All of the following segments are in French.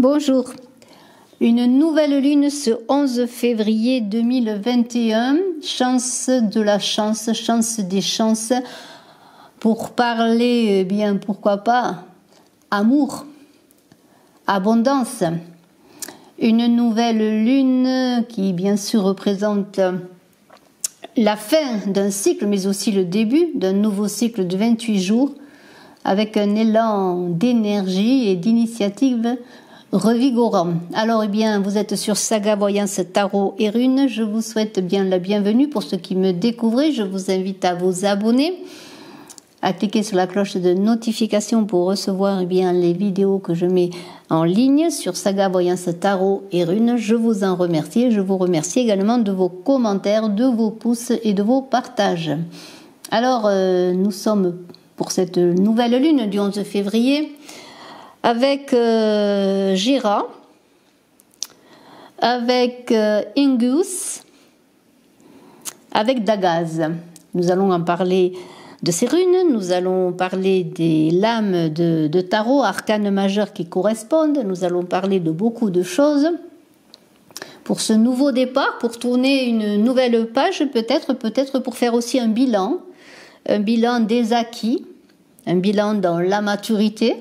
Bonjour. Une nouvelle lune ce 11 février 2021. Chance de la chance, chance des chances. Pour parler, eh bien, pourquoi pas, amour, abondance. Une nouvelle lune qui, bien sûr, représente la fin d'un cycle, mais aussi le début d'un nouveau cycle de 28 jours, avec un élan d'énergie et d'initiative revigorant. Alors, eh bien, vous êtes sur Saga Voyance Tarot et Runes. Je vous souhaite bien la bienvenue. Pour ceux qui me découvrent, je vous invite à vous abonner, à cliquer sur la cloche de notification pour recevoir eh bien, les vidéos que je mets en ligne sur Saga Voyance Tarot et Runes. Je vous en remercie. Je vous remercie également de vos commentaires, de vos pouces et de vos partages. Alors, nous sommes pour cette nouvelle lune du 11 février avec Gira, avec Ingus, avec Dagaz. Nous allons en parler de ces runes, nous allons parler des lames de tarot, arcanes majeures qui correspondent, nous allons parler de beaucoup de choses. Pour ce nouveau départ, pour tourner une nouvelle page, peut-être pour faire aussi un bilan des acquis, un bilan dans la maturité,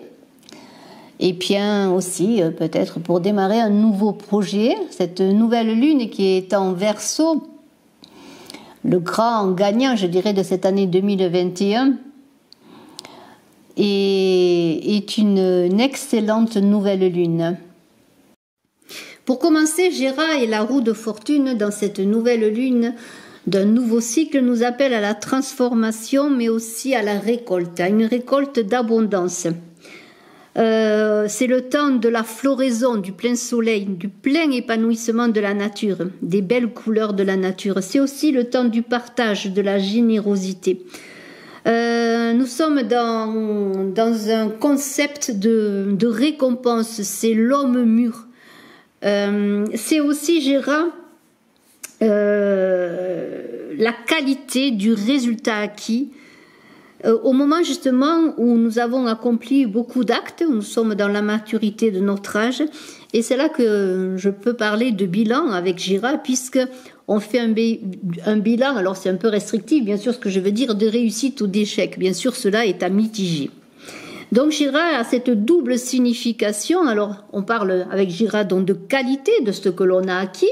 et bien aussi peut-être pour démarrer un nouveau projet, cette nouvelle lune qui est en Verseau, le grand gagnant, je dirais, de cette année 2021, et est une excellente nouvelle lune. Pour commencer, Gira et la roue de fortune dans cette nouvelle lune d'un nouveau cycle nous appelle à la transformation, mais aussi à la récolte, à une récolte d'abondance. C'est le temps de la floraison, du plein soleil, du plein épanouissement de la nature, des belles couleurs de la nature. C'est aussi le temps du partage, de la générosité. Nous sommes dans un concept de récompense, c'est l'homme mûr. C'est aussi, Gira, la qualité du résultat acquis au moment justement où nous avons accompli beaucoup d'actes, où nous sommes dans la maturité de notre âge, et c'est là que je peux parler de bilan avec Gira, puisque on fait un bilan, alors c'est un peu restrictif bien sûr ce que je veux dire, de réussite ou d'échec, bien sûr cela est à mitiger. Donc Gira a cette double signification, alors on parle avec Gira donc de qualité, de ce que l'on a acquis,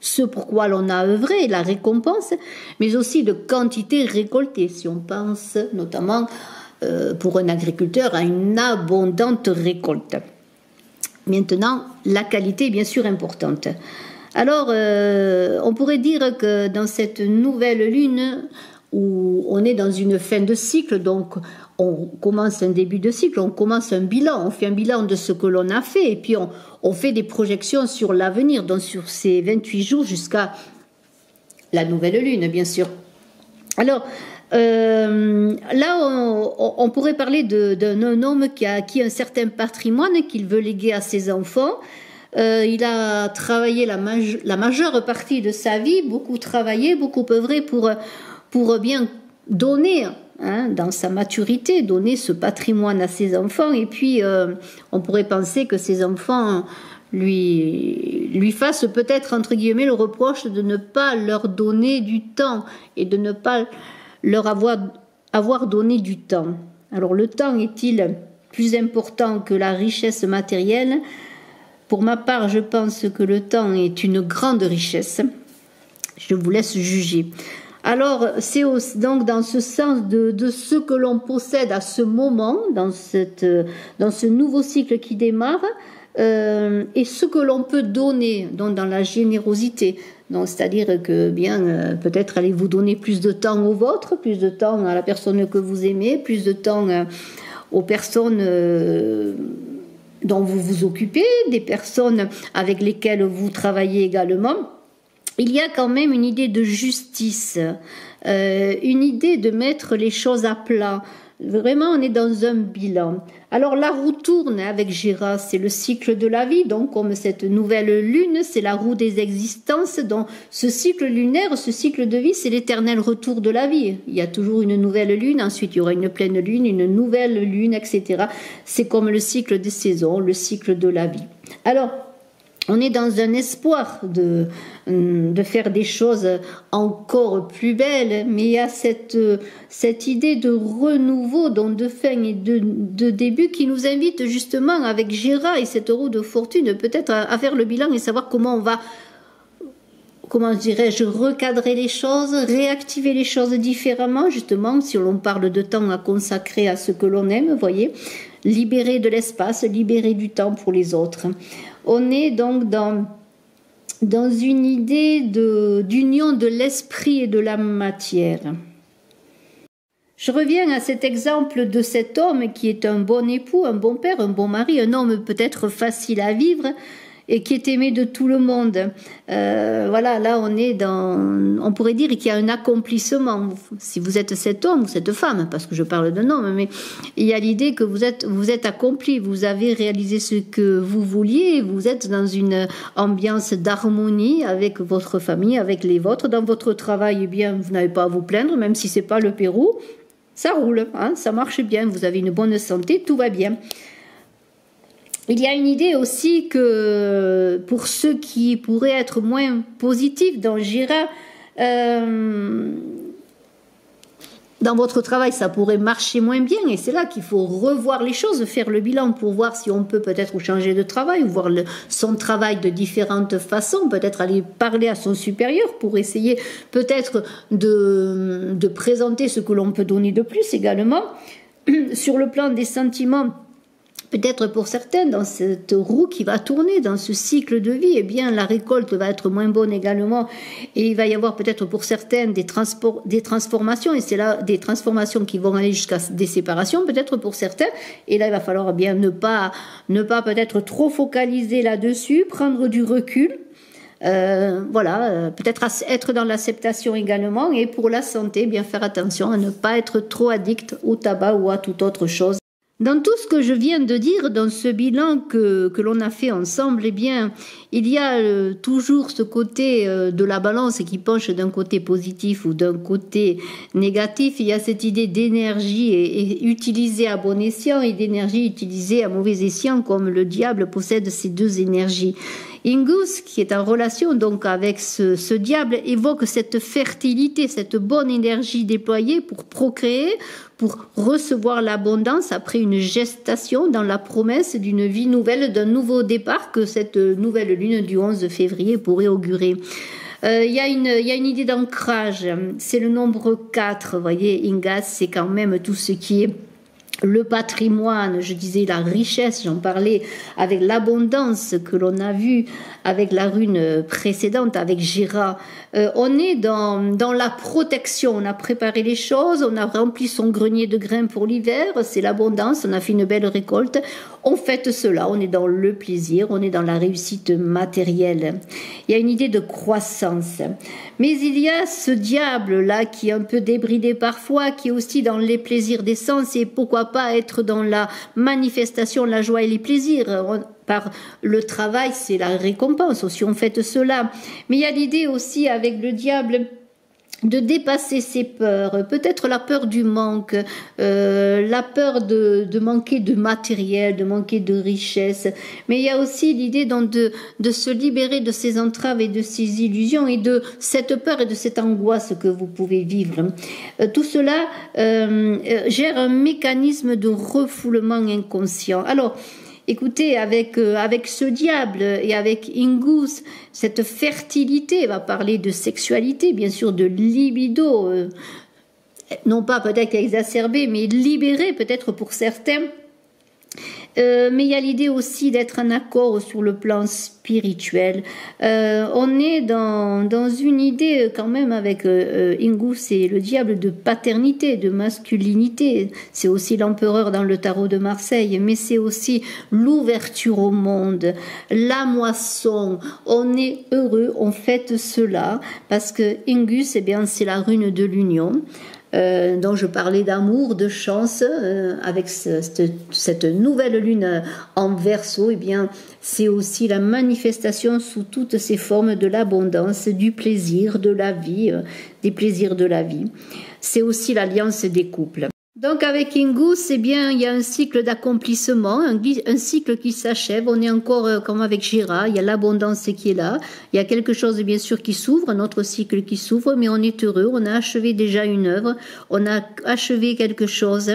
ce pourquoi l'on a œuvré, la récompense, mais aussi de quantité récoltée, si on pense notamment pour un agriculteur à une abondante récolte. Maintenant, la qualité est bien sûr importante. Alors, on pourrait dire que dans cette nouvelle lune, où on est dans une fin de cycle, donc on commence un début de cycle, on commence un bilan, on fait un bilan de ce que l'on a fait, et puis on fait des projections sur l'avenir, donc sur ces 28 jours jusqu'à la nouvelle lune, bien sûr. Alors, là, on pourrait parler d'un homme qui a acquis un certain patrimoine qu'il veut léguer à ses enfants. Il a travaillé la majeure partie de sa vie, beaucoup travaillé, beaucoup œuvré pour bien donner, dans sa maturité, donner ce patrimoine à ses enfants. Et puis, on pourrait penser que ses enfants lui fassent peut-être, entre guillemets, le reproche de ne pas leur donner du temps et de ne pas leur avoir donné du temps. Alors, le temps est-il plus important que la richesse matérielle ? Pour ma part, je pense que le temps est une grande richesse. Je vous laisse juger. Alors, c'est donc dans ce sens de ce que l'on possède à ce moment, dans ce nouveau cycle qui démarre, et ce que l'on peut donner, donc dans la générosité. Donc, c'est-à-dire que bien, peut-être allez-vous donner plus de temps aux vôtres, plus de temps à la personne que vous aimez, plus de temps aux personnes dont vous vous occupez, des personnes avec lesquelles vous travaillez également. Il y a quand même une idée de justice, une idée de mettre les choses à plat. Vraiment, on est dans un bilan. Alors, la roue tourne avec Gira, c'est le cycle de la vie. Donc, comme cette nouvelle lune, c'est la roue des existences. Donc, ce cycle lunaire, ce cycle de vie, c'est l'éternel retour de la vie. Il y a toujours une nouvelle lune, ensuite il y aura une pleine lune, une nouvelle lune, etc. C'est comme le cycle des saisons, le cycle de la vie. Alors, on est dans un espoir de faire des choses encore plus belles, mais il y a cette idée de renouveau, donc de fin et de début, qui nous invite justement avec Gérard et cette roue de fortune peut-être à faire le bilan et savoir comment on va, comment dirais-je, recadrer les choses, réactiver les choses différemment, justement, si l'on parle de temps à consacrer à ce que l'on aime, vous voyez, libérer de l'espace, libérer du temps pour les autres. On est donc dans une idée d'union de l'esprit et de la matière. Je reviens à cet exemple de cet homme qui est un bon époux, un bon père, un bon mari, un homme peut-être facile à vivre et qui est aimé de tout le monde. Voilà, là on est on pourrait dire qu'il y a un accomplissement. Si vous êtes cet homme ou cette femme, parce que je parle d'un homme, mais il y a l'idée que vous êtes accompli, vous avez réalisé ce que vous vouliez, vous êtes dans une ambiance d'harmonie avec votre famille, avec les vôtres. Dans votre travail, eh bien, vous n'avez pas à vous plaindre, même si c'est pas le Pérou, ça roule, hein, ça marche bien, vous avez une bonne santé, tout va bien. Il y a une idée aussi que pour ceux qui pourraient être moins positifs dans Gérard, dans votre travail, ça pourrait marcher moins bien et c'est là qu'il faut revoir les choses, faire le bilan pour voir si on peut peut-être changer de travail ou voir son travail de différentes façons, peut-être aller parler à son supérieur pour essayer peut-être de présenter ce que l'on peut donner de plus également. Sur le plan des sentiments, peut-être pour certains, dans cette roue qui va tourner, dans ce cycle de vie, eh bien, la récolte va être moins bonne également. Et il va y avoir peut-être pour certains des transformations, et c'est là des transformations qui vont aller jusqu'à des séparations, peut-être pour certains. Et là, il va falloir bien ne pas peut-être trop focaliser là-dessus, prendre du recul. Voilà, peut-être être dans l'acceptation également. Et pour la santé, bien faire attention à ne pas être trop addict au tabac ou à toute autre chose. Dans tout ce que je viens de dire, dans ce bilan que l'on a fait ensemble, eh bien, il y a toujours ce côté de la balance qui penche d'un côté positif ou d'un côté négatif. Il y a cette idée d'énergie utilisée à bon escient et d'énergie utilisée à mauvais escient, comme le diable possède ces deux énergies. Ingus, qui est en relation donc avec ce diable, évoque cette fertilité, cette bonne énergie déployée pour procréer, pour recevoir l'abondance après une gestation dans la promesse d'une vie nouvelle, d'un nouveau départ que cette nouvelle lune du 11 février pourrait augurer. Il y a une idée d'ancrage, c'est le nombre 4, vous voyez, Ingas, c'est quand même tout ce qui est le patrimoine, je disais la richesse, j'en parlais avec l'abondance que l'on a vue avec la rune précédente, avec Gérard. On est dans la protection, on a préparé les choses, on a rempli son grenier de grains pour l'hiver, c'est l'abondance, on a fait une belle récolte. On fête cela, on est dans le plaisir, on est dans la réussite matérielle. Il y a une idée de croissance. Mais il y a ce diable-là qui est un peu débridé parfois, qui est aussi dans les plaisirs des sens et pourquoi pas être dans la manifestation, la joie et les plaisirs. Par le travail, c'est la récompense aussi, on fête cela. Mais il y a l'idée aussi avec le diable de dépasser ses peurs, peut-être la peur du manque, la peur de manquer de matériel, de manquer de richesse, mais il y a aussi l'idée de se libérer de ces entraves et de ces illusions et de cette peur et de cette angoisse que vous pouvez vivre. Tout cela gère un mécanisme de refoulement inconscient. Alors, écoutez, avec ce diable et avec Ingus, cette fertilité va parler de sexualité, bien sûr, de libido, non pas peut-être exacerbée, mais libérée peut-être pour certains. Mais il y a l'idée aussi d'être en accord sur le plan spirituel. On est dans une idée quand même avec Ingus et le diable de paternité, de masculinité. C'est aussi l'empereur dans le tarot de Marseille, mais c'est aussi l'ouverture au monde, la moisson. On est heureux, on fête cela parce que Ingus, eh bien, c'est la rune de l'union. Dont je parlais d'amour, de chance, avec cette nouvelle lune en Verseau, eh bien, c'est aussi la manifestation sous toutes ses formes de l'abondance, du plaisir, de la vie, des plaisirs de la vie. C'est aussi l'alliance des couples. Donc avec Ingus, eh bien, il y a un cycle d'accomplissement, un cycle qui s'achève. On est encore comme avec Gira, il y a l'abondance qui est là. Il y a quelque chose bien sûr qui s'ouvre, un autre cycle qui s'ouvre, mais on est heureux. On a achevé déjà une œuvre, on a achevé quelque chose.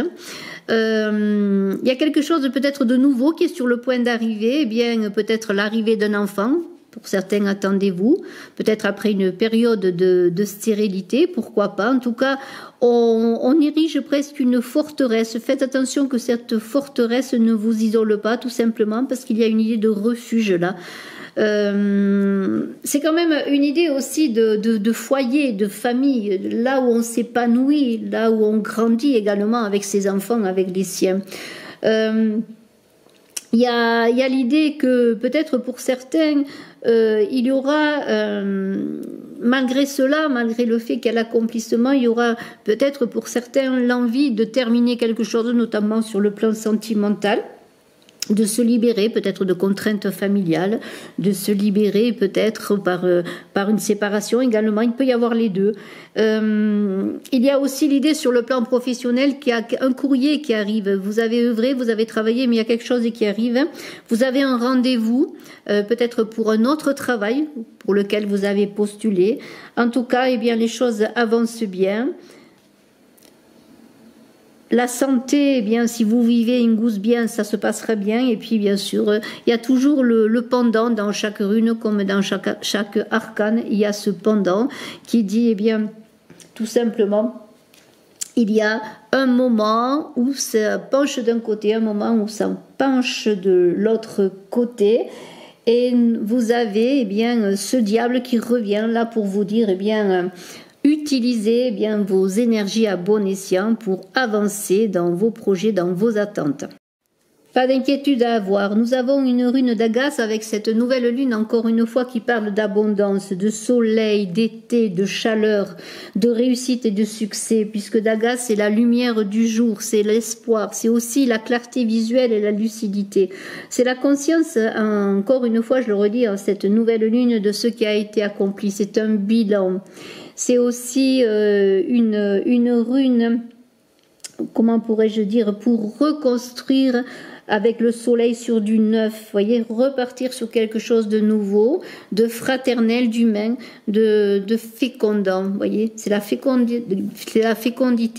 Il y a quelque chose peut-être de nouveau qui est sur le point d'arriver. Eh bien, peut-être l'arrivée d'un enfant. Pour certains, attendez-vous. Peut-être après une période de stérilité, pourquoi pas. En tout cas, on érige presque une forteresse. Faites attention que cette forteresse ne vous isole pas, tout simplement, parce qu'il y a une idée de refuge là. C'est quand même une idée aussi de foyer, de famille, là où on s'épanouit, là où on grandit également avec ses enfants, avec les siens. Il y a l'idée que peut-être pour certains, il y aura, malgré cela, malgré le fait qu'il y a l'accomplissement, il y aura peut-être pour certains l'envie de terminer quelque chose, notamment sur le plan sentimental, de se libérer peut-être de contraintes familiales, de se libérer peut-être par une séparation également, il peut y avoir les deux. Il y a aussi l'idée sur le plan professionnel qu'il y a un courrier qui arrive, vous avez œuvré, vous avez travaillé, mais il y a quelque chose qui arrive, vous avez un rendez-vous, peut-être pour un autre travail pour lequel vous avez postulé. En tout cas, eh bien, les choses avancent bien. La santé, eh bien, si vous vivez Ingus bien, ça se passera bien. Et puis, bien sûr, il y a toujours le pendant dans chaque rune, comme dans chaque arcane. Il y a ce pendant qui dit, eh bien, tout simplement, il y a un moment où ça penche d'un côté, un moment où ça penche de l'autre côté. Et vous avez, eh bien, ce diable qui revient là pour vous dire, eh bien, utilisez bien vos énergies à bon escient pour avancer dans vos projets, dans vos attentes. Pas d'inquiétude à avoir. Nous avons une rune d'Agas avec cette nouvelle lune, encore une fois, qui parle d'abondance, de soleil, d'été, de chaleur, de réussite et de succès, puisque Dagas, c'est la lumière du jour, c'est l'espoir, c'est aussi la clarté visuelle et la lucidité. C'est la conscience, encore une fois, je le redis, cette nouvelle lune de ce qui a été accompli. C'est un bilan. C'est aussi une rune, comment pourrais-je dire, pour reconstruire avec le soleil sur du neuf, voyez, repartir sur quelque chose de nouveau, de fraternel, d'humain, de fécondant, voyez, c'est la fécondité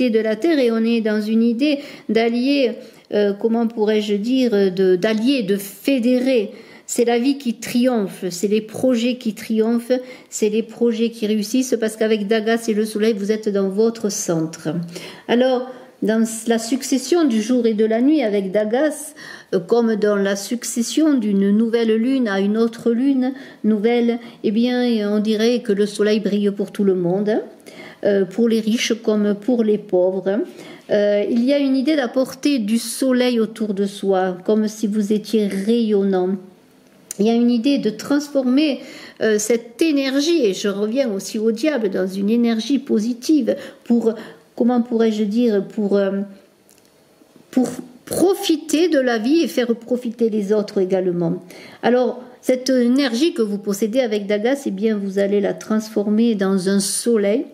de la terre et on est dans une idée d'allier, comment pourrais-je dire, d'allier, de fédérer. C'est la vie qui triomphe, c'est les projets qui triomphent, c'est les projets qui réussissent parce qu'avec Dagas et le soleil, vous êtes dans votre centre. Alors, dans la succession du jour et de la nuit avec Dagas, comme dans la succession d'une nouvelle lune à une autre lune nouvelle, eh bien, on dirait que le soleil brille pour tout le monde, pour les riches comme pour les pauvres. Il y a une idée d'apporter du soleil autour de soi, comme si vous étiez rayonnant. Il y a une idée de transformer cette énergie, et je reviens aussi au diable, dans une énergie positive pour, comment pourrais-je dire, pour profiter de la vie et faire profiter les autres également. Alors, cette énergie que vous possédez avec Dagas, eh bien, vous allez la transformer dans un soleil.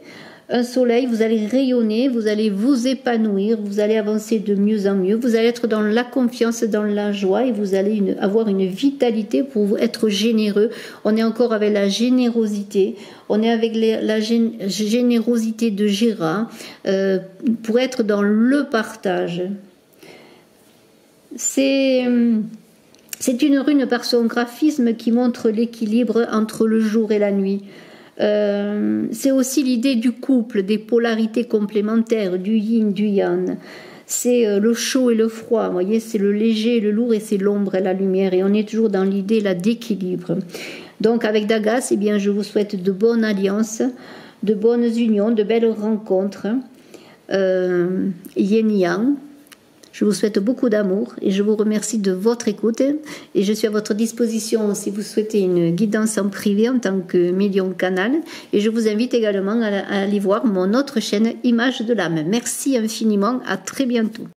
Un soleil, vous allez rayonner, vous allez vous épanouir, vous allez avancer de mieux en mieux, vous allez être dans la confiance, dans la joie et vous allez avoir une vitalité pour être généreux. On est encore avec la générosité, on est avec la générosité de Gira pour être dans le partage. C'est une rune par son graphisme qui montre l'équilibre entre le jour et la nuit. C'est aussi l'idée du couple, des polarités complémentaires, du yin, du yang. C'est le chaud et le froid, vous voyez, c'est le léger et le lourd et c'est l'ombre et la lumière. Et on est toujours dans l'idée là d'équilibre. Donc avec Dagas, eh bien, je vous souhaite de bonnes alliances, de bonnes unions, de belles rencontres. Yin-yang. Je vous souhaite beaucoup d'amour et je vous remercie de votre écoute et je suis à votre disposition si vous souhaitez une guidance en privé en tant que médium canal et je vous invite également à aller voir mon autre chaîne Images de l'âme. Merci infiniment, à très bientôt.